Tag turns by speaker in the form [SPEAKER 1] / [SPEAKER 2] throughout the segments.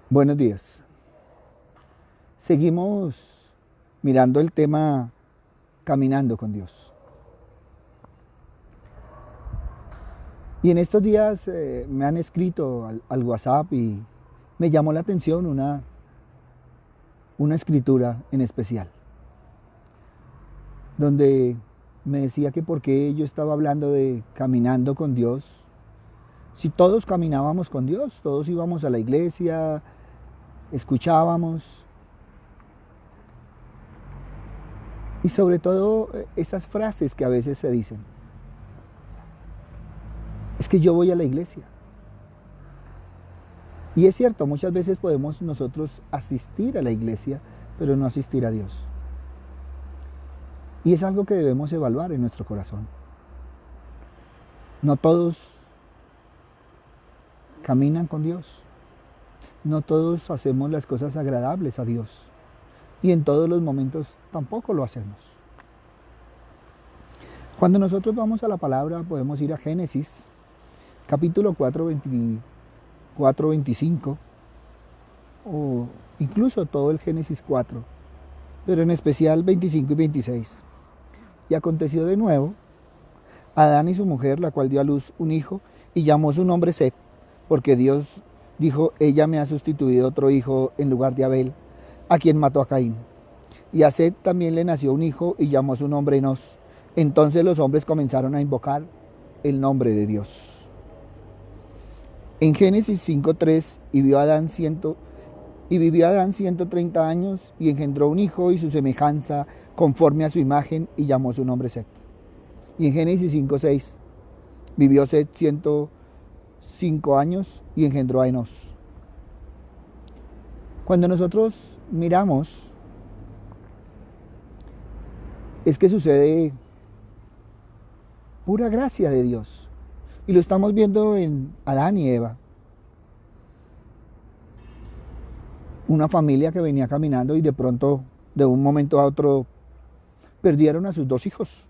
[SPEAKER 1] Buenos días. Seguimos mirando el tema caminando con Dios. Y en estos días me han escrito al WhatsApp y me llamó la atención una escritura en especial, donde me decía que por qué yo estaba hablando de caminando con Dios. Si todos caminábamos con Dios, todos íbamos a la iglesia, escuchábamos, y sobre todo esas frases que a veces se dicen. Es que yo voy a la iglesia. Y es cierto, muchas veces podemos nosotros asistir a la iglesia, pero no asistir a Dios. Y es algo que debemos evaluar en nuestro corazón. No todos caminan con Dios. No todos hacemos las cosas agradables a Dios. Y en todos los momentos tampoco lo hacemos. Cuando nosotros vamos a la palabra, podemos ir a Génesis, capítulo 4, 25, o incluso todo el Génesis 4, pero en especial 25 y 26. Y aconteció de nuevo, Adán y su mujer, la cual dio a luz un hijo, y llamó su nombre Set, porque Dios dijo, ella me ha sustituido otro hijo en lugar de Abel, a quien mató a Caín. Y a Set también le nació un hijo, y llamó su nombre Enos. Entonces los hombres comenzaron a invocar el nombre de Dios. En Génesis 5:3, y vivió Adán 130 años y engendró un hijo y su semejanza conforme a su imagen y llamó su nombre Set. Y en Génesis 5:6, vivió Set 105 años y engendró a Enos. Cuando nosotros miramos, es que sucede pura gracia de Dios. Y lo estamos viendo en Adán y Eva. Una familia que venía caminando y de pronto, de un momento a otro, perdieron a sus dos hijos.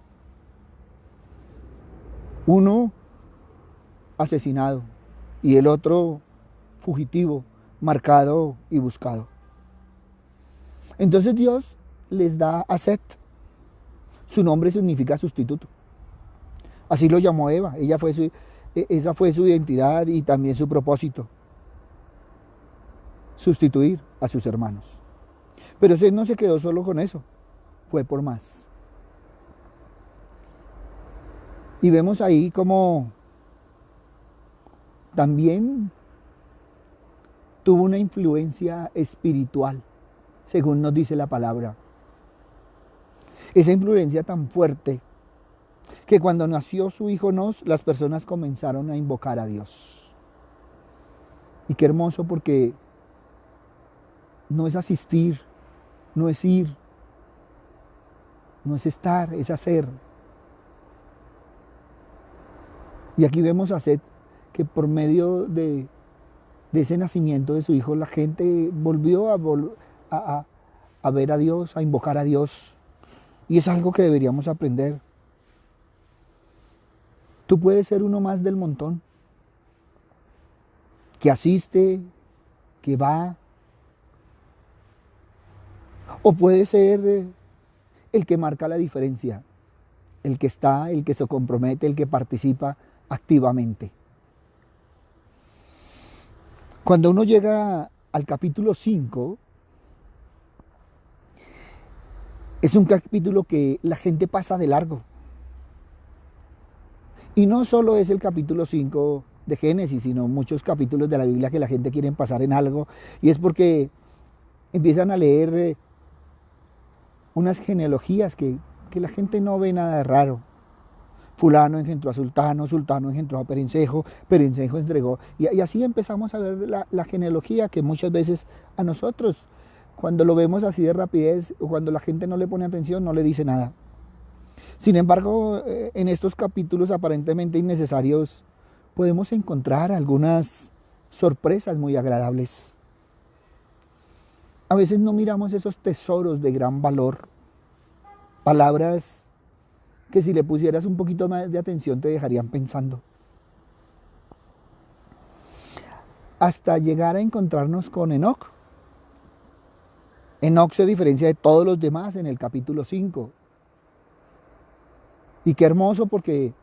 [SPEAKER 1] Uno asesinado y el otro fugitivo, marcado y buscado. Entonces Dios les da a Set. Su nombre significa sustituto. Así lo llamó Eva. Esa fue su identidad y también su propósito. Sustituir a sus hermanos. Pero Set no se quedó solo con eso. Fue por más. Y vemos ahí como también tuvo una influencia espiritual, según nos dice la palabra. Esa influencia tan fuerte que cuando nació su hijo Nos, las personas comenzaron a invocar a Dios. Y qué hermoso, porque no es asistir, no es ir, no es estar, es hacer. Y aquí vemos a Set que por medio de ese nacimiento de su hijo, la gente volvió a ver a Dios, a invocar a Dios. Y es algo que deberíamos aprender. Tú puedes ser uno más del montón, que asiste, que va, o puedes ser el que marca la diferencia, el que está, el que se compromete, el que participa activamente. Cuando uno llega al capítulo 5, es un capítulo que la gente pasa de largo. Y no solo es el capítulo 5 de Génesis, sino muchos capítulos de la Biblia que la gente quiere pasar en algo. Y es porque empiezan a leer unas genealogías que la gente no ve nada de raro. Fulano engendró a Sultano, Sultano engendró a Perencejo, Perencejo entregó. Y así empezamos a ver la genealogía que muchas veces a nosotros, cuando lo vemos así de rapidez, o cuando la gente no le pone atención, no le dice nada. Sin embargo, en estos capítulos aparentemente innecesarios, podemos encontrar algunas sorpresas muy agradables. A veces no miramos esos tesoros de gran valor, palabras que si le pusieras un poquito más de atención te dejarían pensando. hasta llegar a encontrarnos con Enoc. Enoc se diferencia de todos los demás en el capítulo 5. Y qué hermoso, porque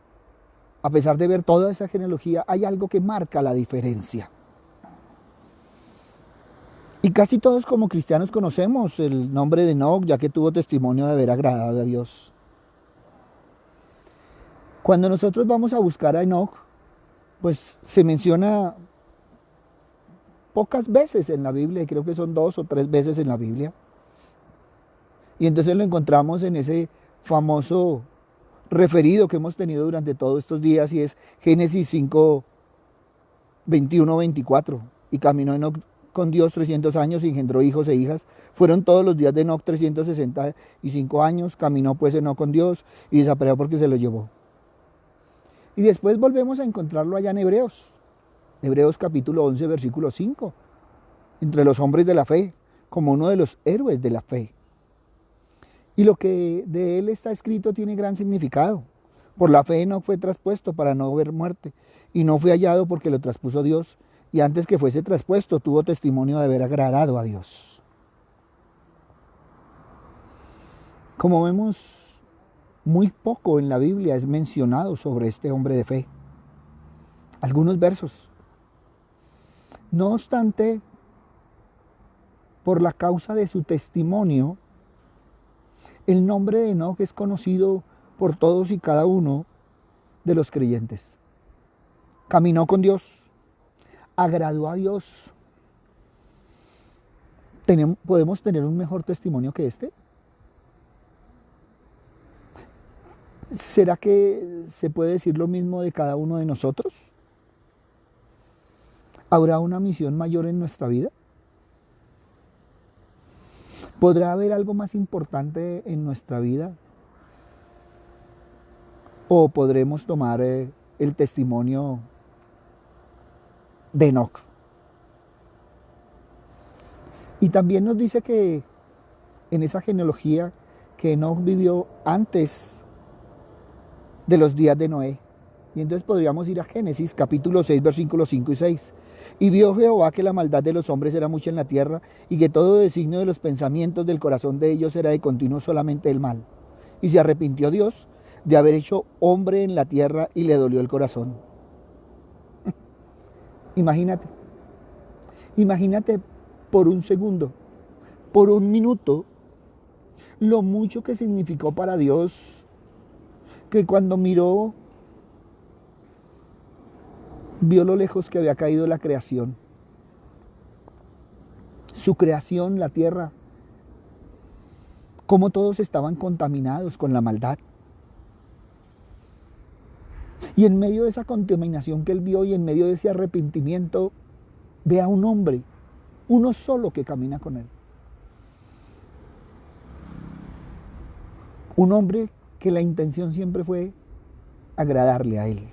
[SPEAKER 1] a pesar de ver toda esa genealogía, hay algo que marca la diferencia. Y casi todos como cristianos conocemos el nombre de Enoc, ya que tuvo testimonio de haber agradado a Dios. Cuando nosotros vamos a buscar a Enoc, pues se menciona pocas veces en la Biblia, creo que son 2 o 3 veces en la Biblia. Y entonces lo encontramos en ese famoso referido que hemos tenido durante todos estos días, y es Génesis 5, 21-24. Y caminó Enoc con Dios 300 años y engendró hijos e hijas. Fueron todos los días de Enoc 365 años. Caminó pues Enoc con Dios y desapareció porque se lo llevó. Y después volvemos a encontrarlo allá en Hebreos. Hebreos capítulo 11, versículo 5. Entre los hombres de la fe, como uno de los héroes de la fe. Y lo que de él está escrito tiene gran significado. Por la fe Enoc fue traspuesto para no ver muerte, y no fue hallado porque lo traspuso Dios, y antes que fuese traspuesto tuvo testimonio de haber agradado a Dios. Como vemos, muy poco en la Biblia es mencionado sobre este hombre de fe. Algunos versos. No obstante, por la causa de su testimonio, el nombre de Enoc es conocido por todos y cada uno de los creyentes. Caminó con Dios, agradó a Dios. ¿Podemos tener un mejor testimonio que este? ¿Será que se puede decir lo mismo de cada uno de nosotros? ¿Habrá una misión mayor en nuestra vida? ¿Podrá haber algo más importante en nuestra vida? ¿O podremos tomar el testimonio de Enoc? Y también nos dice que en esa genealogía que Enoc vivió antes de los días de Noé. Y entonces podríamos ir a Génesis capítulo 6, versículos 5 y 6. Y vio Jehová que la maldad de los hombres era mucha en la tierra, y que todo designio de los pensamientos del corazón de ellos era de continuo solamente el mal. Y se arrepintió Dios de haber hecho hombre en la tierra, y le dolió el corazón. Imagínate por un segundo, por un minuto, lo mucho que significó para Dios que cuando miró, vio lo lejos que había caído la creación. Su creación, la tierra, cómo todos estaban contaminados con la maldad. Y en medio de esa contaminación que él vio y en medio de ese arrepentimiento, ve a un hombre, uno solo, que camina con él. Un hombre que la intención siempre fue agradarle a él.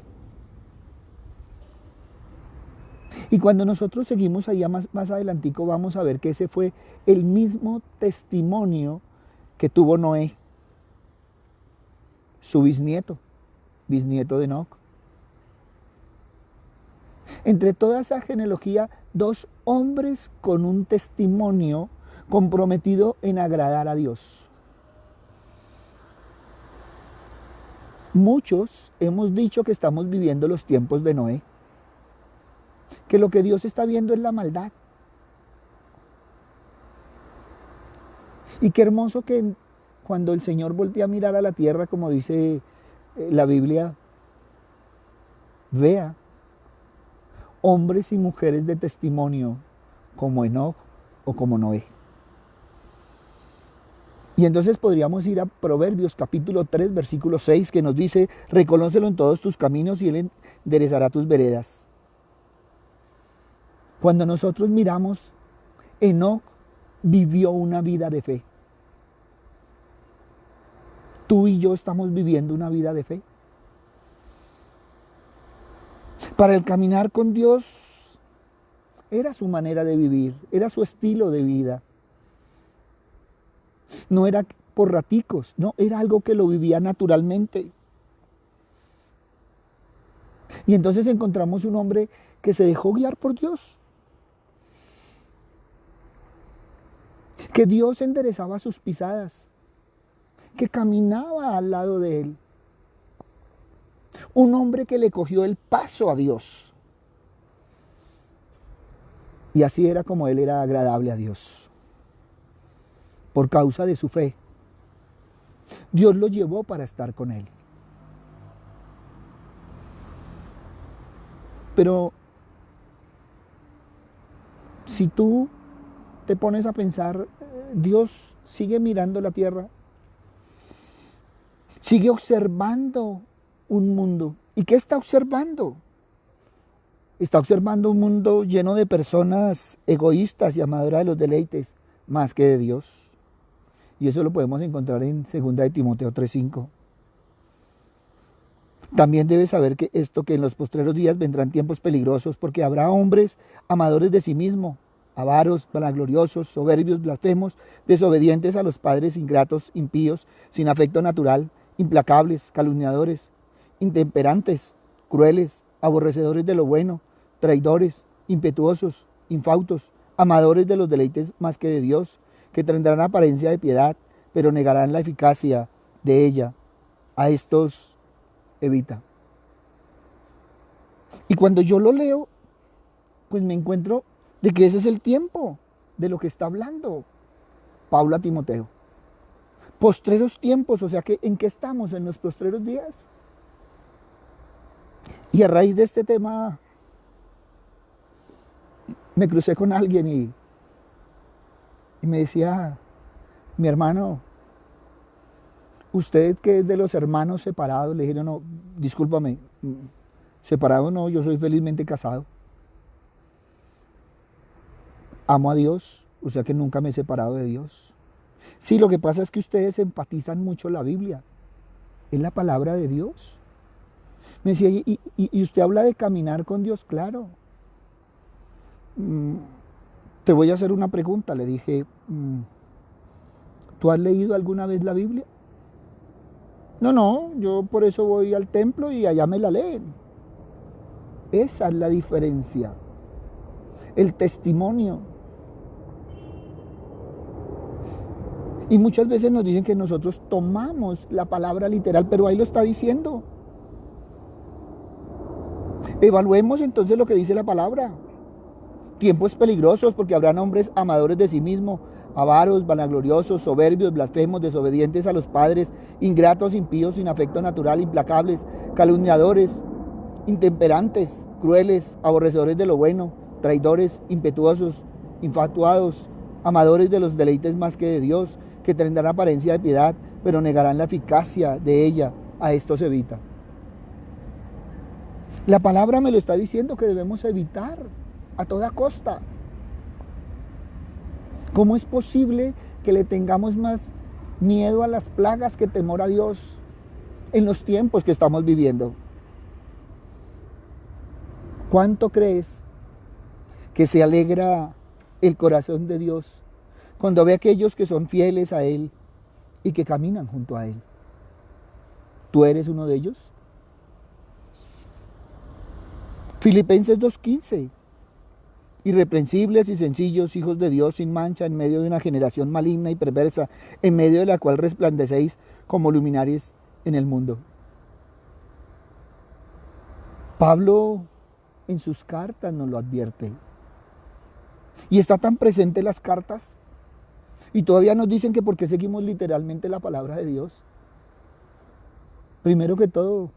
[SPEAKER 1] Y cuando nosotros seguimos allá más adelantico, vamos a ver que ese fue el mismo testimonio que tuvo Noé, su bisnieto de Enoc. Entre toda esa genealogía, 2 hombres con un testimonio comprometido en agradar a Dios. Muchos hemos dicho que estamos viviendo los tiempos de Noé, que lo que Dios está viendo es la maldad. Y qué hermoso que cuando el Señor voltea a mirar a la tierra, como dice la Biblia, vea hombres y mujeres de testimonio como Enoc o como Noé. Y entonces podríamos ir a Proverbios capítulo 3, versículo 6, que nos dice: reconócelo en todos tus caminos y él enderezará tus veredas. Cuando nosotros miramos, Enoc vivió una vida de fe. Tú y yo estamos viviendo una vida de fe. Para el caminar con Dios era su manera de vivir, era su estilo de vida. No era por raticos, no, era algo que lo vivía naturalmente. Y entonces encontramos un hombre que se dejó guiar por Dios. que Dios enderezaba sus pisadas, que caminaba al lado de él. Un hombre que le cogió el paso a Dios. Y así era como él era agradable a Dios. Por causa de su fe, Dios lo llevó para estar con él. Pero si tú te pones a pensar, Dios sigue mirando la tierra, sigue observando un mundo. ¿Y qué está observando? Está observando un mundo lleno de personas egoístas y amadoras de los deleites, más que de Dios. Y eso lo podemos encontrar en 2 de Timoteo 3:5. También debes saber que en los postreros días vendrán tiempos peligrosos, porque habrá hombres amadores de sí mismos, avaros, vanagloriosos, soberbios, blasfemos, desobedientes a los padres, ingratos, impíos, sin afecto natural, implacables, calumniadores, intemperantes, crueles, aborrecedores de lo bueno, traidores, impetuosos, infautos, amadores de los deleites más que de Dios, que tendrán apariencia de piedad, pero negarán la eficacia de ella. A estos evita. Y cuando yo lo leo, pues me encuentro de que ese es el tiempo de lo que está hablando Pablo a Timoteo. Postreros tiempos, o sea que ¿en qué estamos? En los postreros días. Y a raíz de este tema me crucé con alguien y me decía, mi hermano, usted que es de los hermanos separados, le dije, no, discúlpame, separado no, yo soy felizmente casado. Amo a Dios, o sea que nunca me he separado de Dios. Sí, lo que pasa es que ustedes empatizan mucho la Biblia, es la palabra de Dios. Me decía, y usted habla de caminar con Dios, claro. Te voy a hacer una pregunta, le dije, ¿tú has leído alguna vez la Biblia? No, yo por eso voy al templo y allá me la leen. Esa es la diferencia. El testimonio. Y muchas veces nos dicen que nosotros tomamos la palabra literal, pero ahí lo está diciendo. Evaluemos entonces lo que dice la palabra. Tiempos peligrosos, porque habrán hombres amadores de sí mismos, avaros, vanagloriosos, soberbios, blasfemos, desobedientes a los padres, ingratos, impíos, sin afecto natural, implacables, calumniadores, intemperantes, crueles, aborrecedores de lo bueno, traidores, impetuosos, infatuados, amadores de los deleites más que de Dios, que tendrán apariencia de piedad, pero negarán la eficacia de ella. A estos evita. La palabra me lo está diciendo que debemos evitar a toda costa. ¿Cómo es posible que le tengamos más miedo a las plagas que temor a Dios en los tiempos que estamos viviendo? ¿Cuánto crees que se alegra el corazón de Dios cuando ve a aquellos que son fieles a Él y que caminan junto a Él? ¿Tú eres uno de ellos? Filipenses 2:15. Irreprensibles y sencillos, hijos de Dios sin mancha, en medio de una generación maligna y perversa, en medio de la cual resplandecéis como luminares en el mundo. Pablo en sus cartas nos lo advierte. Y está tan presente en las cartas. Y todavía nos dicen que por qué seguimos literalmente la palabra de Dios. Primero que todo,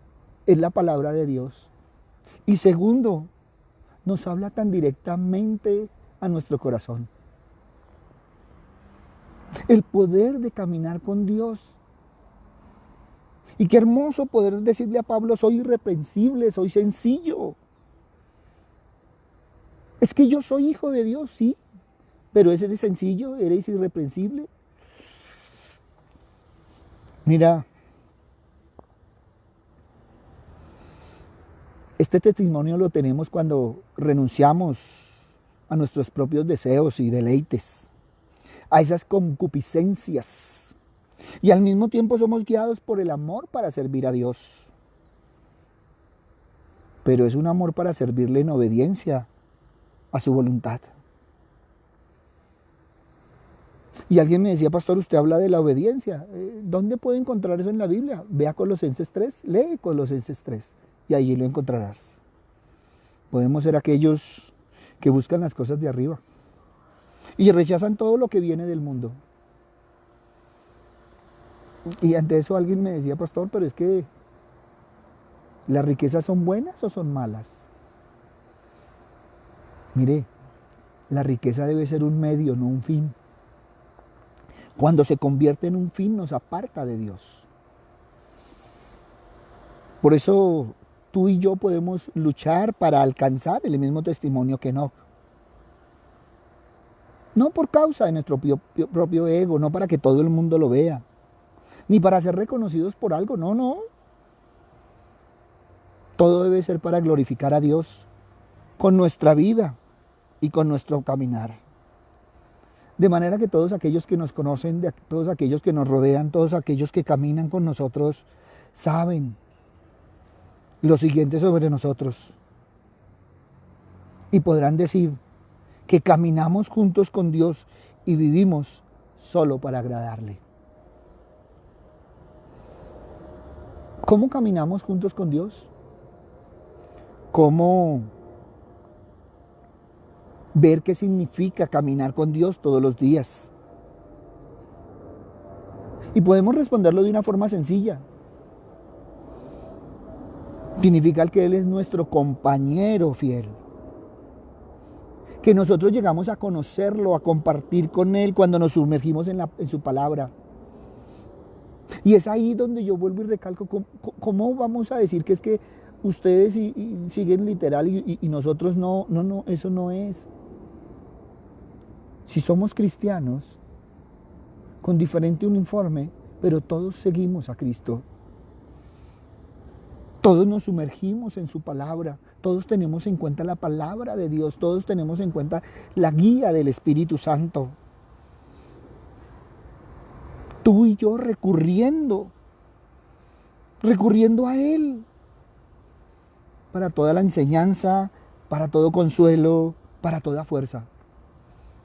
[SPEAKER 1] es la palabra de Dios. Y segundo, nos habla tan directamente a nuestro corazón. El poder de caminar con Dios. Y qué hermoso poder decirle a Pablo, soy irreprensible, soy sencillo. Es que yo soy hijo de Dios, sí, pero eres sencillo, eres irreprensible. Mira, este testimonio lo tenemos cuando renunciamos a nuestros propios deseos y deleites, a esas concupiscencias, y al mismo tiempo somos guiados por el amor para servir a Dios. Pero es un amor para servirle en obediencia a su voluntad. Y alguien me decía, pastor, usted habla de la obediencia. ¿Dónde puede encontrar eso en la Biblia? Ve a Colosenses 3, lee Colosenses 3 y allí lo encontrarás. Podemos ser aquellos que buscan las cosas de arriba y rechazan todo lo que viene del mundo. Y ante eso alguien me decía, pastor, pero es que ¿las riquezas son buenas o son malas? Mire, la riqueza debe ser un medio, no un fin. Cuando se convierte en un fin, nos aparta de Dios. Por eso tú y yo podemos luchar para alcanzar el mismo testimonio que Enoc. No por causa de nuestro propio ego, no para que todo el mundo lo vea, ni para ser reconocidos por algo, no, no. Todo debe ser para glorificar a Dios con nuestra vida y con nuestro caminar. De manera que todos aquellos que nos conocen, todos aquellos que nos rodean, todos aquellos que caminan con nosotros, saben lo siguiente sobre nosotros. Y podrán decir que caminamos juntos con Dios y vivimos solo para agradarle. ¿Cómo caminamos juntos con Dios? ¿Cómo ver qué significa caminar con Dios todos los días? Y podemos responderlo de una forma sencilla. Significa que Él es nuestro compañero fiel. Que nosotros llegamos a conocerlo, a compartir con Él cuando nos sumergimos en su palabra. Y es ahí donde yo vuelvo y recalco, ¿cómo vamos a decir que es que ustedes siguen literal y nosotros no? No, eso no es. Si somos cristianos, con diferente uniforme, pero todos seguimos a Cristo. Todos nos sumergimos en su palabra, todos tenemos en cuenta la palabra de Dios, todos tenemos en cuenta la guía del Espíritu Santo. Tú y yo recurriendo a Él para toda la enseñanza, para todo consuelo, para toda fuerza.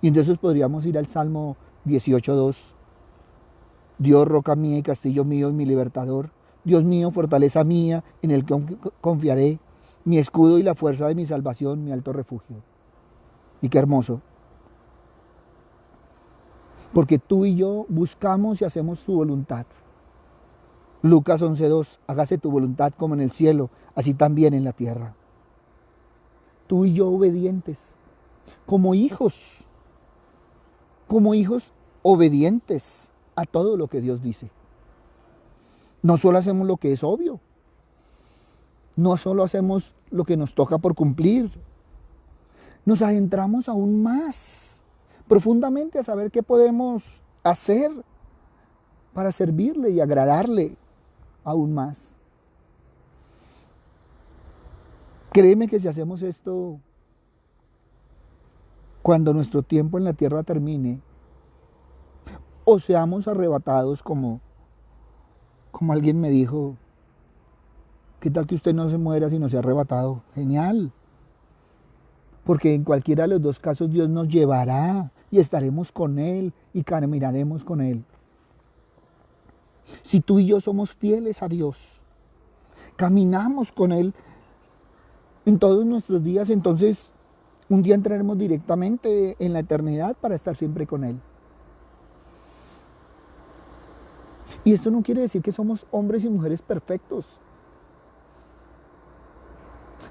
[SPEAKER 1] Y entonces podríamos ir al Salmo 18:2. Dios, roca mía y castillo mío y mi libertador. Dios mío, fortaleza mía, en el que confiaré, mi escudo y la fuerza de mi salvación, mi alto refugio. Y qué hermoso. Porque tú y yo buscamos y hacemos su voluntad. Lucas 11:2, hágase tu voluntad como en el cielo, así también en la tierra. Tú y yo obedientes, como hijos obedientes a todo lo que Dios dice. No solo hacemos lo que es obvio, no solo hacemos lo que nos toca por cumplir, nos adentramos aún más profundamente a saber qué podemos hacer para servirle y agradarle aún más. Créeme que si hacemos esto, cuando nuestro tiempo en la tierra termine, o seamos arrebatados como alguien me dijo, ¿qué tal que usted no se muera si no se ha arrebatado? Genial. Porque en cualquiera de los dos casos Dios nos llevará y estaremos con Él y caminaremos con Él. Si tú y yo somos fieles a Dios, caminamos con Él en todos nuestros días, entonces un día entraremos directamente en la eternidad para estar siempre con Él. Y esto no quiere decir que somos hombres y mujeres perfectos.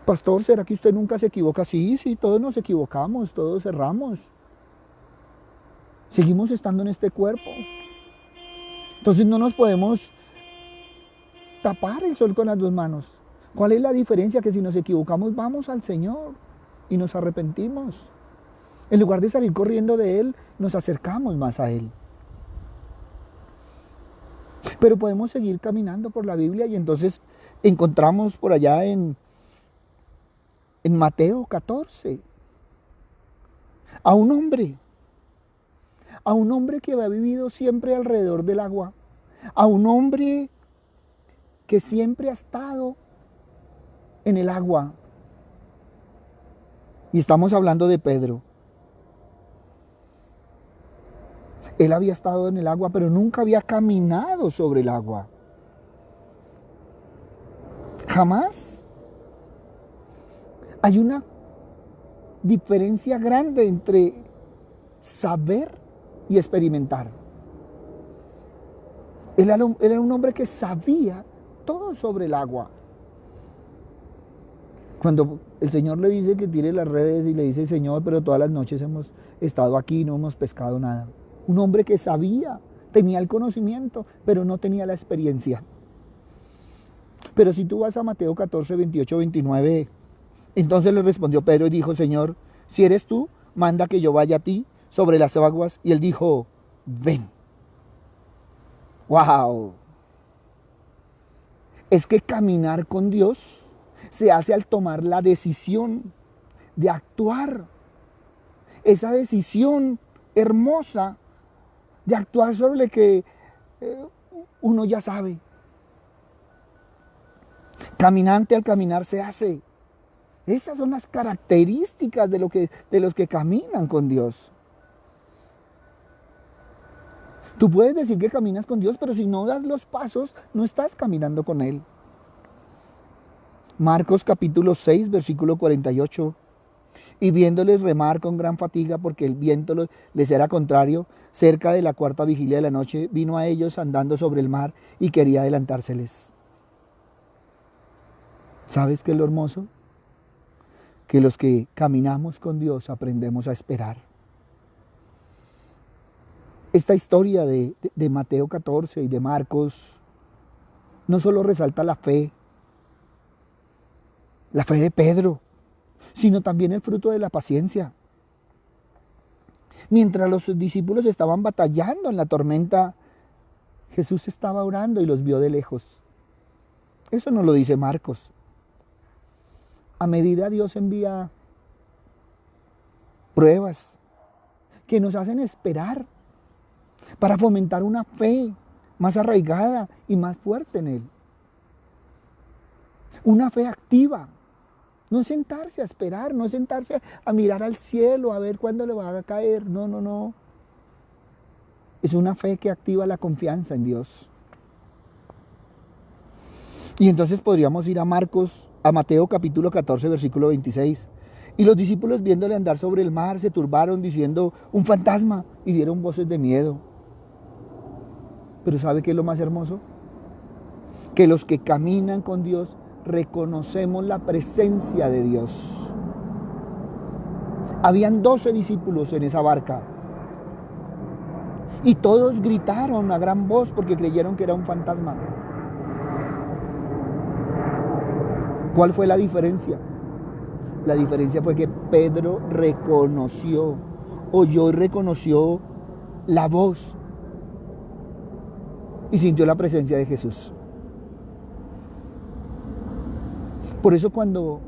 [SPEAKER 1] Pastor, ¿será que usted nunca se equivoca? Sí, todos nos equivocamos, todos erramos. Seguimos estando en este cuerpo. Entonces no nos podemos tapar el sol con las dos manos. ¿Cuál es la diferencia? Que si nos equivocamos, vamos al Señor y nos arrepentimos. En lugar de salir corriendo de Él, nos acercamos más a Él. Pero podemos seguir caminando por la Biblia y entonces encontramos por allá en Mateo 14 a un hombre que había vivido siempre alrededor del agua, a un hombre que siempre ha estado en el agua. Y estamos hablando de Pedro. Él había estado en el agua, pero nunca había caminado sobre el agua. Jamás. Hay una diferencia grande entre saber y experimentar. Él era un hombre que sabía todo sobre el agua. Cuando el Señor le dice que tire las redes y le dice, Señor, pero todas las noches hemos estado aquí y no hemos pescado nada. Un hombre que sabía, tenía el conocimiento, pero no tenía la experiencia. Pero si tú vas a Mateo 14, 28, 29, entonces le respondió Pedro y dijo, Señor, si eres tú, manda que yo vaya a ti sobre las aguas. Y él dijo, ven. ¡Wow! Es que caminar con Dios se hace al tomar la decisión de actuar. Esa decisión hermosa de actuar sobre lo que uno ya sabe. Caminante al caminar se hace. Esas son las características de los que caminan con Dios. Tú puedes decir que caminas con Dios, pero si no das los pasos, no estás caminando con Él. Marcos capítulo 6, versículo 48. Y viéndoles remar con gran fatiga porque el viento les era contrario, cerca de la cuarta vigilia de la noche, vino a ellos andando sobre el mar y quería adelantárseles. ¿Sabes qué es lo hermoso? Que los que caminamos con Dios aprendemos a esperar. Esta historia de Mateo 14 y de Marcos no solo resalta la fe de Pedro, sino también el fruto de la paciencia. Mientras los discípulos estaban batallando en la tormenta, Jesús estaba orando y los vio de lejos. Eso no lo dice Marcos. A medida Dios envía pruebas que nos hacen esperar para fomentar una fe más arraigada y más fuerte en Él. Una fe activa. No sentarse a esperar, no sentarse a mirar al cielo, a ver cuándo le va a caer. No, no, no. Es una fe que activa la confianza en Dios. Y entonces podríamos ir a Mateo capítulo 14, versículo 26. Y los discípulos viéndole andar sobre el mar se turbaron diciendo, un fantasma, y dieron voces de miedo. Pero ¿sabe qué es lo más hermoso? Que los que caminan con Dios reconocemos la presencia de Dios. Habían 12 discípulos en esa barca. Y todos gritaron a gran voz porque creyeron que era un fantasma. ¿Cuál fue la diferencia? La diferencia fue que Pedro oyó y reconoció la voz y sintió la presencia de Jesús. Por eso cuando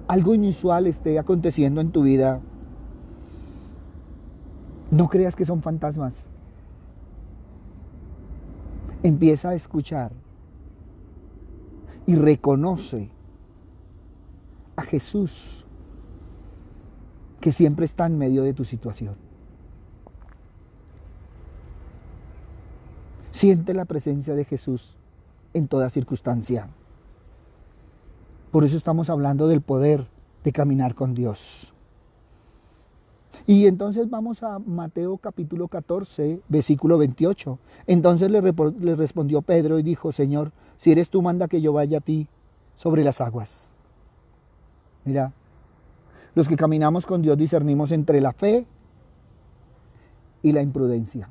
[SPEAKER 1] algo inusual esté aconteciendo en tu vida, no creas que son fantasmas. Empieza a escuchar y reconoce a Jesús que siempre está en medio de tu situación. Siente la presencia de Jesús en toda circunstancia. Por eso estamos hablando del poder de caminar con Dios. Y entonces vamos a Mateo capítulo 14, versículo 28. Entonces le respondió Pedro y dijo, Señor, si eres tú, manda que yo vaya a ti sobre las aguas. Mira, los que caminamos con Dios discernimos entre la fe y la imprudencia.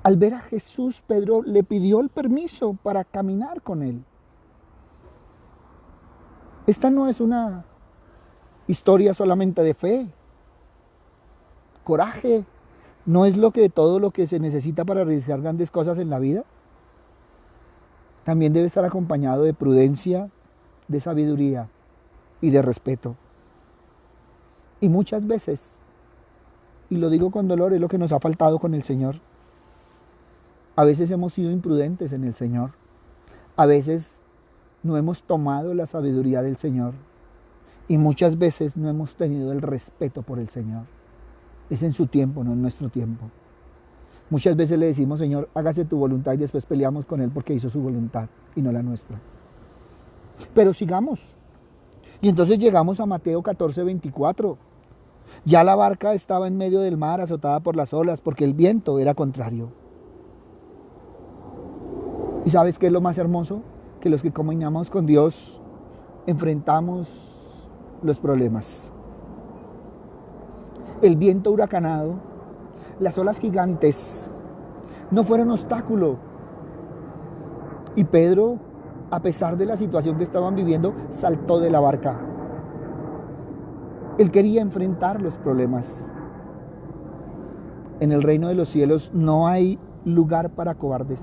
[SPEAKER 1] Al ver a Jesús, Pedro le pidió el permiso para caminar con él. Esta no es una historia solamente de fe. Coraje no es todo lo que se necesita para realizar grandes cosas en la vida. También debe estar acompañado de prudencia, de sabiduría y de respeto. Y muchas veces, y lo digo con dolor, es lo que nos ha faltado con el Señor. A veces hemos sido imprudentes en el Señor. A veces no hemos tomado la sabiduría del Señor. Y muchas veces no hemos tenido el respeto por el Señor. Es en su tiempo, no en nuestro tiempo. Muchas veces le decimos, Señor, hágase tu voluntad, y después peleamos con Él porque hizo su voluntad y no la nuestra. Pero sigamos. Y entonces llegamos a Mateo 14:24. Ya la barca estaba en medio del mar, azotada por las olas, porque el viento era contrario. ¿Y sabes qué es lo más hermoso? Que los que caminamos con Dios enfrentamos los problemas. El viento huracanado, las olas gigantes, no fueron obstáculo. Y Pedro, a pesar de la situación que estaban viviendo, saltó de la barca. Él quería enfrentar los problemas. En el reino de los cielos no hay lugar para cobardes.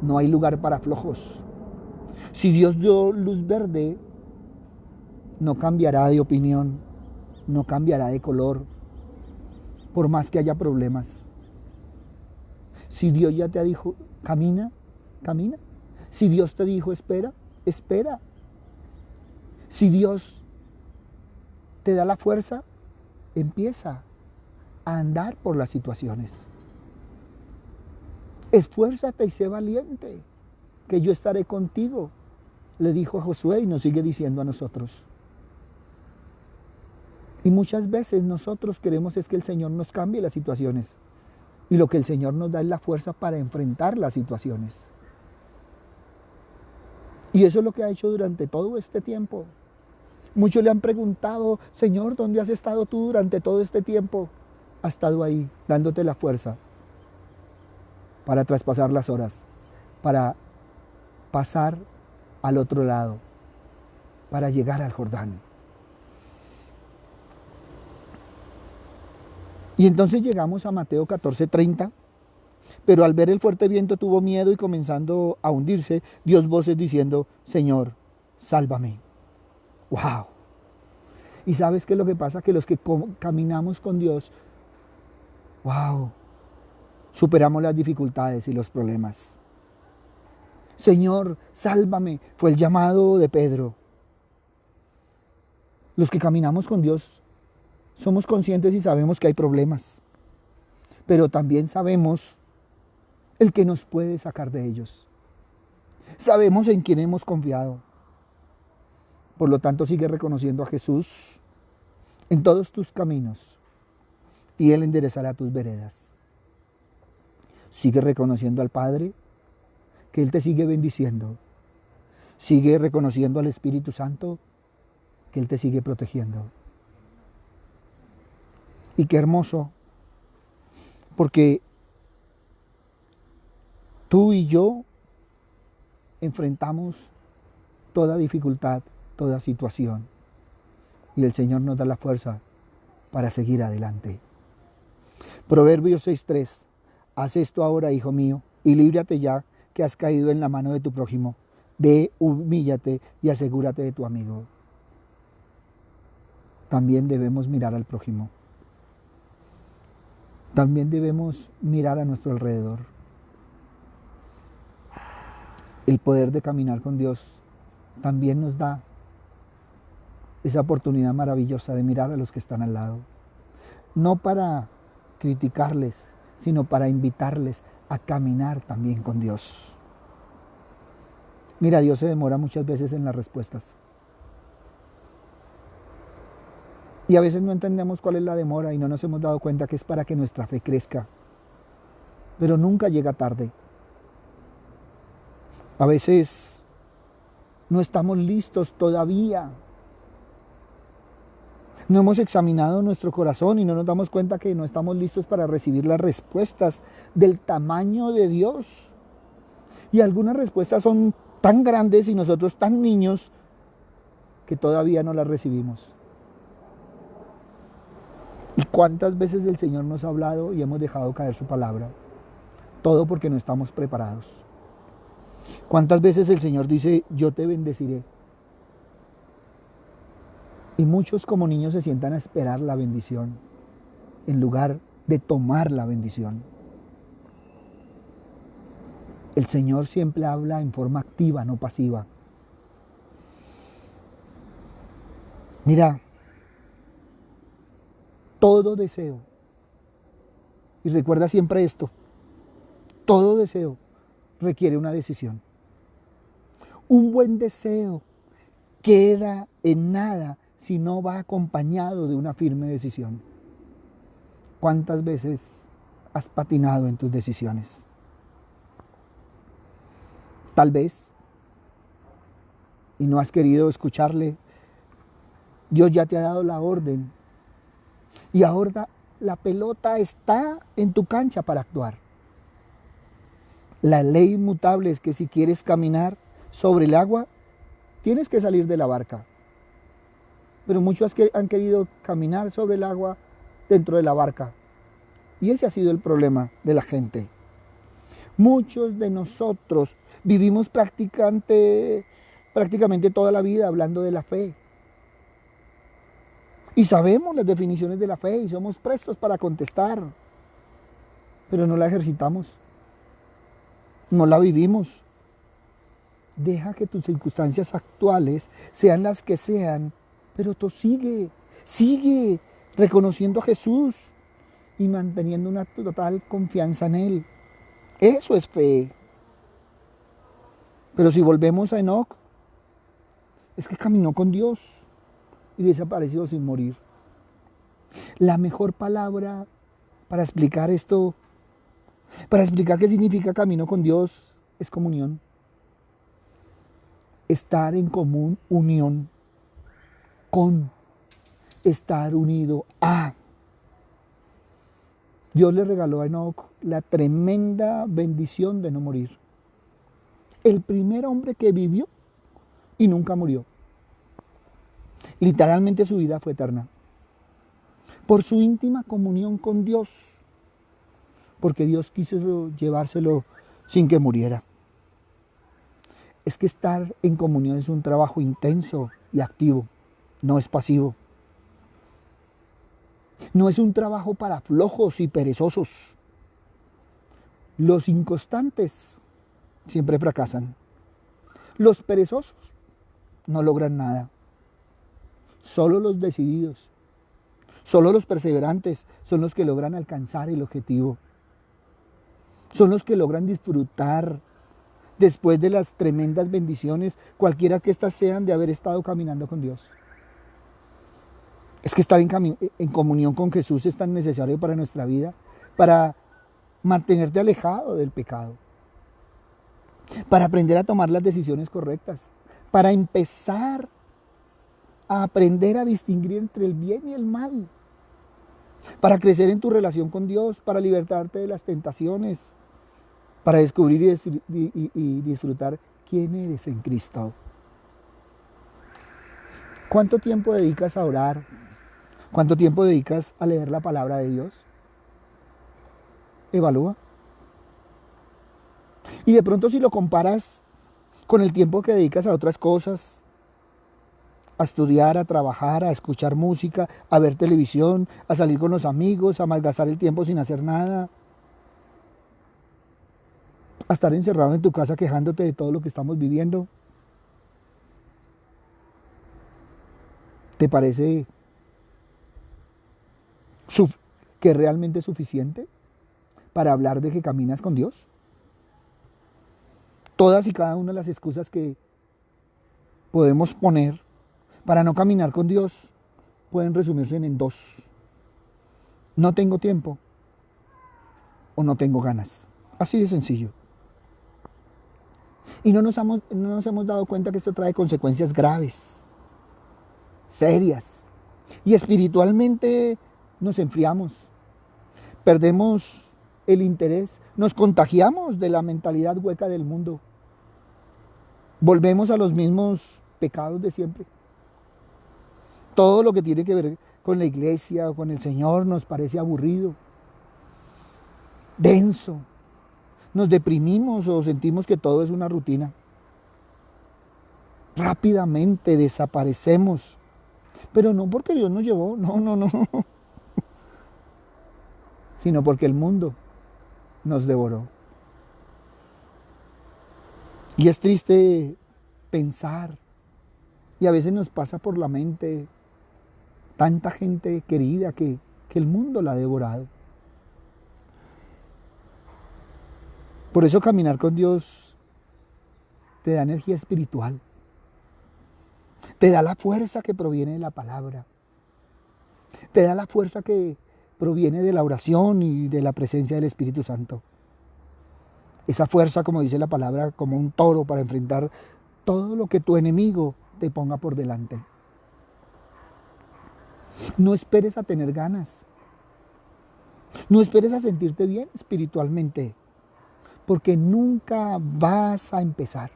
[SPEAKER 1] No hay lugar para flojos. Si Dios dio luz verde, no cambiará de opinión, no cambiará de color, por más que haya problemas. Si Dios ya te dijo, camina, camina. Si Dios te dijo, espera, espera. Si Dios te da la fuerza, empieza a andar por las situaciones. Esfuérzate y sé valiente, que yo estaré contigo, le dijo a Josué y nos sigue diciendo a nosotros. Y muchas veces nosotros queremos es que el Señor nos cambie las situaciones. Y lo que el Señor nos da es la fuerza para enfrentar las situaciones. Y eso es lo que ha hecho durante todo este tiempo. Muchos le han preguntado, Señor, ¿dónde has estado tú durante todo este tiempo? Ha estado ahí, dándote la fuerza para traspasar las horas, para pasar al otro lado, para llegar al Jordán. Y entonces llegamos a Mateo 14:30, pero al ver el fuerte viento tuvo miedo y comenzando a hundirse, dio voces diciendo, Señor, sálvame. ¡Wow! ¿Y sabes qué es lo que pasa? Que los que caminamos con Dios, ¡wow!, superamos las dificultades y los problemas. Señor, sálvame, fue el llamado de Pedro. Los que caminamos con Dios somos conscientes y sabemos que hay problemas, pero también sabemos el que nos puede sacar de ellos. Sabemos en quién hemos confiado. Por lo tanto, sigue reconociendo a Jesús en todos tus caminos y Él enderezará tus veredas. Sigue reconociendo al Padre, que Él te sigue bendiciendo. Sigue reconociendo al Espíritu Santo, que Él te sigue protegiendo. Y qué hermoso, porque tú y yo enfrentamos toda dificultad, toda situación, y el Señor nos da la fuerza para seguir adelante. Proverbios 6:3. Haz esto ahora, hijo mío, y líbrate ya que has caído en la mano de tu prójimo. Ve, humíllate y asegúrate de tu amigo. También debemos mirar al prójimo. También debemos mirar a nuestro alrededor. El poder de caminar con Dios también nos da esa oportunidad maravillosa de mirar a los que están al lado. No para criticarles, sino para invitarles a caminar también con Dios. Mira, Dios se demora muchas veces en las respuestas. Y a veces no entendemos cuál es la demora y no nos hemos dado cuenta que es para que nuestra fe crezca. Pero nunca llega tarde. A veces no estamos listos todavía. No hemos examinado nuestro corazón y no nos damos cuenta que no estamos listos para recibir las respuestas del tamaño de Dios. Y algunas respuestas son tan grandes y nosotros tan niños que todavía no las recibimos. ¿Y cuántas veces el Señor nos ha hablado y hemos dejado caer su palabra? Todo porque no estamos preparados. ¿Cuántas veces el Señor dice, yo te bendeciré? Y muchos como niños se sientan a esperar la bendición en lugar de tomar la bendición. El Señor siempre habla en forma activa, no pasiva. Mira, Todo deseo, y recuerda siempre esto, todo deseo requiere una decisión. Un buen deseo queda en nada si no va acompañado de una firme decisión. ¿Cuántas veces has patinado en tus decisiones? Tal vez, y no has querido escucharle, Dios ya te ha dado la orden y ahora la pelota está en tu cancha para actuar. La ley inmutable es que si quieres caminar sobre el agua, tienes que salir de la barca. Pero muchos han querido caminar sobre el agua dentro de la barca. Y ese ha sido el problema de la gente. Muchos de nosotros vivimos prácticamente toda la vida hablando de la fe. Y sabemos las definiciones de la fe y somos prestos para contestar. Pero no la ejercitamos. No la vivimos. Deja que tus circunstancias actuales sean las que sean, pero tú sigue reconociendo a Jesús y manteniendo una total confianza en Él. Eso es fe. Pero si volvemos a Enoc, es que caminó con Dios y desapareció sin morir. La mejor palabra para explicar esto, para explicar qué significa camino con Dios, es comunión. Estar en común unión con, estar unido a. Dios le regaló a Enoc la tremenda bendición de no morir. El primer hombre que vivió y nunca murió. Literalmente su vida fue eterna. Por su íntima comunión con Dios. Porque Dios quiso llevárselo sin que muriera. Es que estar en comunión es un trabajo intenso y activo, no es pasivo. No es un trabajo para flojos y perezosos. Los inconstantes siempre fracasan. Los perezosos no logran nada. Solo los decididos, solo los perseverantes son los que logran alcanzar el objetivo. Son los que logran disfrutar después de las tremendas bendiciones, cualquiera que éstas sean, de haber estado caminando con Dios. Es que estar en comunión con Jesús es tan necesario para nuestra vida, para mantenerte alejado del pecado, para aprender a tomar las decisiones correctas, para empezar a aprender a distinguir entre el bien y el mal, para crecer en tu relación con Dios, para libertarte de las tentaciones, para descubrir y disfrutar quién eres en Cristo. ¿Cuánto tiempo dedicas a orar? ¿Cuánto tiempo dedicas a leer la palabra de Dios? Evalúa. Y de pronto si lo comparas con el tiempo que dedicas a otras cosas, a estudiar, a trabajar, a escuchar música, a ver televisión, a salir con los amigos, a malgastar el tiempo sin hacer nada, a estar encerrado en tu casa quejándote de todo lo que estamos viviendo. ¿Te parece que realmente es suficiente para hablar de que caminas con Dios? Todas y cada una de las excusas que podemos poner para no caminar con Dios pueden resumirse en dos. No tengo tiempo o no tengo ganas. Así de sencillo. Y no nos hemos dado cuenta que esto trae consecuencias graves, serias. Y espiritualmente nos enfriamos, perdemos el interés, nos contagiamos de la mentalidad hueca del mundo. Volvemos a los mismos pecados de siempre. Todo lo que tiene que ver con la iglesia o con el Señor nos parece aburrido, denso. Nos deprimimos o sentimos que todo es una rutina. Rápidamente desaparecemos. Pero no porque Dios nos llevó, no. Sino porque el mundo nos devoró. Y es triste pensar, y a veces nos pasa por la mente, tanta gente querida que que el mundo la ha devorado. Por eso caminar con Dios te da energía espiritual, te da la fuerza que proviene de la palabra, te da la fuerza que proviene de la oración y de la presencia del Espíritu Santo. Esa fuerza, como dice la palabra, como un toro para enfrentar todo lo que tu enemigo te ponga por delante. No esperes a tener ganas, no esperes a sentirte bien espiritualmente, porque nunca vas a empezar.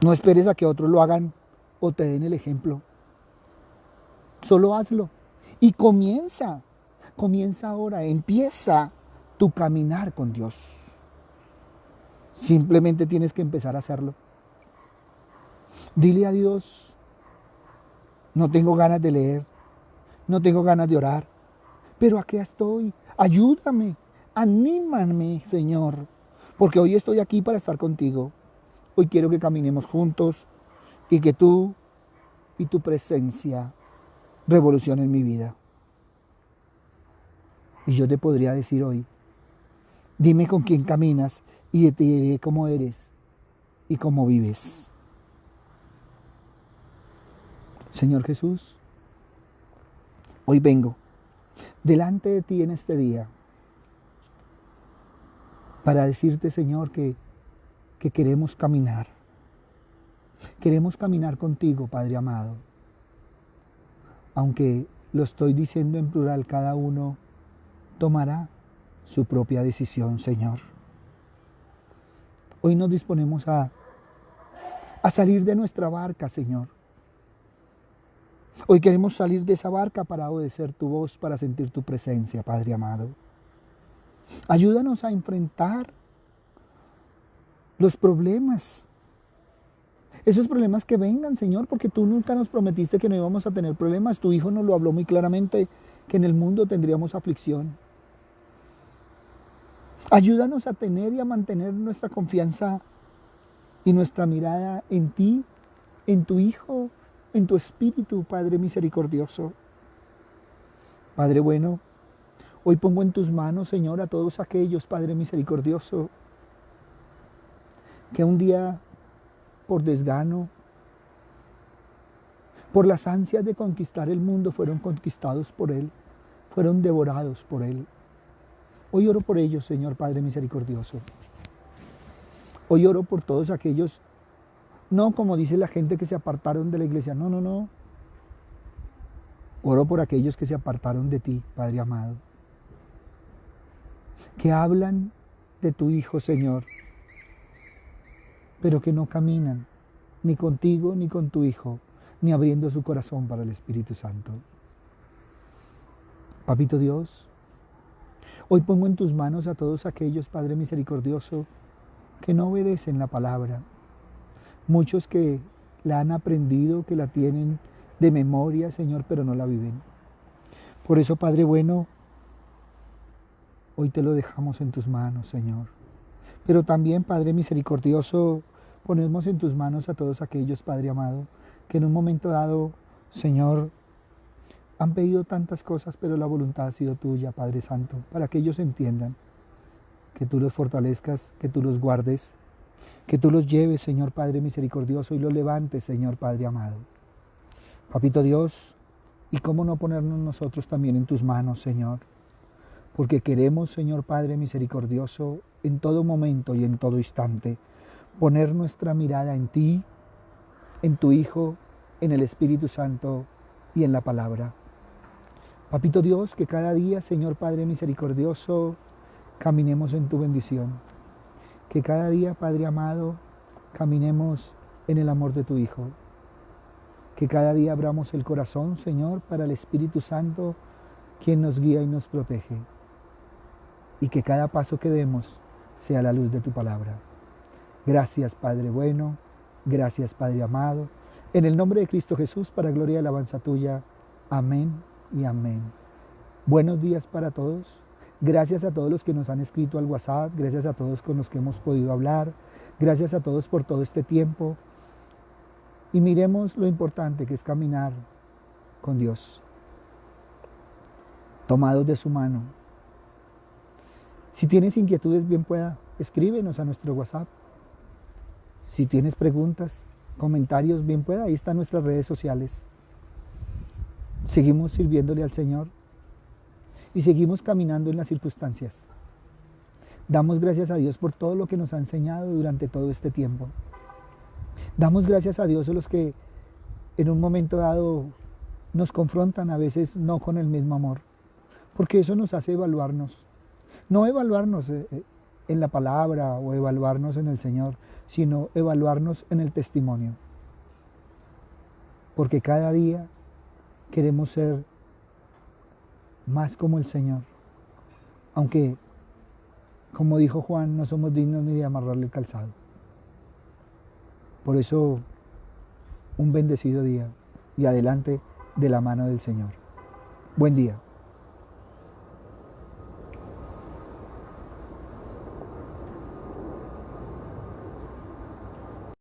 [SPEAKER 1] No esperes a que otros lo hagan o te den el ejemplo. Solo hazlo y comienza ahora, empieza tu caminar con Dios. Simplemente tienes que empezar a hacerlo. Dile a Dios, no tengo ganas de leer, no tengo ganas de orar, pero aquí estoy, ayúdame, anímame, Señor, porque hoy estoy aquí para estar contigo. Hoy quiero que caminemos juntos y que tú y tu presencia revolucionen mi vida. Y yo te podría decir hoy, dime con quién caminas y te diré cómo eres y cómo vives. Señor Jesús, hoy vengo delante de ti en este día para decirte, Señor, que queremos caminar. Queremos caminar contigo, Padre amado. Aunque lo estoy diciendo en plural, cada uno tomará su propia decisión, Señor. Hoy nos disponemos a salir de nuestra barca, Señor. Hoy queremos salir de esa barca para obedecer tu voz, para sentir tu presencia, Padre amado. Ayúdanos a enfrentar los problemas. Esos problemas que vengan, Señor, porque tú nunca nos prometiste que no íbamos a tener problemas. Tu Hijo nos lo habló muy claramente, que en el mundo tendríamos aflicción. Ayúdanos a tener y a mantener nuestra confianza y nuestra mirada en ti, en tu Hijo, en tu Espíritu, Padre misericordioso. Padre bueno, hoy pongo en tus manos, Señor, a todos aquellos, Padre misericordioso, que un día, por desgano, por las ansias de conquistar el mundo, fueron conquistados por Él, fueron devorados por Él. Hoy oro por ellos, Señor Padre misericordioso. Hoy oro por todos aquellos, no como dice la gente que se apartaron de la iglesia, no. Oro por aquellos que se apartaron de ti, Padre amado, que hablan de tu Hijo, Señor, pero que no caminan ni contigo ni con tu Hijo, ni abriendo su corazón para el Espíritu Santo. Papito Dios, hoy pongo en tus manos a todos aquellos, Padre misericordioso, que no obedecen la palabra. Muchos que la han aprendido, que la tienen de memoria, Señor, pero no la viven. Por eso, Padre bueno, hoy te lo dejamos en tus manos, Señor. Pero también, Padre misericordioso, ponemos en tus manos a todos aquellos, Padre amado, que en un momento dado, Señor, han pedido tantas cosas, pero la voluntad ha sido tuya, Padre Santo, para que ellos entiendan, que tú los fortalezcas, que tú los guardes, que tú los lleves, Señor Padre misericordioso, y los levantes, Señor Padre amado. Papito Dios, y cómo no ponernos nosotros también en tus manos, Señor, porque queremos, Señor Padre misericordioso, en todo momento y en todo instante, poner nuestra mirada en ti, en tu Hijo, en el Espíritu Santo y en la palabra. Papito Dios, que cada día, Señor Padre misericordioso, caminemos en tu bendición. Que cada día, Padre amado, caminemos en el amor de tu Hijo. Que cada día abramos el corazón, Señor, para el Espíritu Santo, quien nos guía y nos protege. Y que cada paso que demos sea la luz de tu palabra. Gracias, Padre bueno. Gracias, Padre amado. En el nombre de Cristo Jesús, para gloria y alabanza tuya. Amén y amén. Buenos días para todos. Gracias a todos los que nos han escrito al WhatsApp, gracias a todos con los que hemos podido hablar, gracias a todos por todo este tiempo. Y miremos lo importante que es caminar con Dios. tomados de su mano. Si tienes inquietudes, bien pueda, escríbenos a nuestro WhatsApp. Si tienes preguntas, comentarios, bien pueda, ahí están nuestras redes sociales. Seguimos sirviéndole al Señor y seguimos caminando en las circunstancias. Damos gracias a Dios por todo lo que nos ha enseñado durante todo este tiempo. Damos gracias a Dios a los que en un momento dado nos confrontan, a veces no con el mismo amor, porque eso nos hace evaluarnos. No evaluarnos en la palabra o evaluarnos en el Señor, sino evaluarnos en el testimonio. Porque cada día queremos ser más como el Señor. Aunque, como dijo Juan, no somos dignos ni de amarrarle el calzado. Por eso, un bendecido día y adelante de la mano del Señor. Buen día.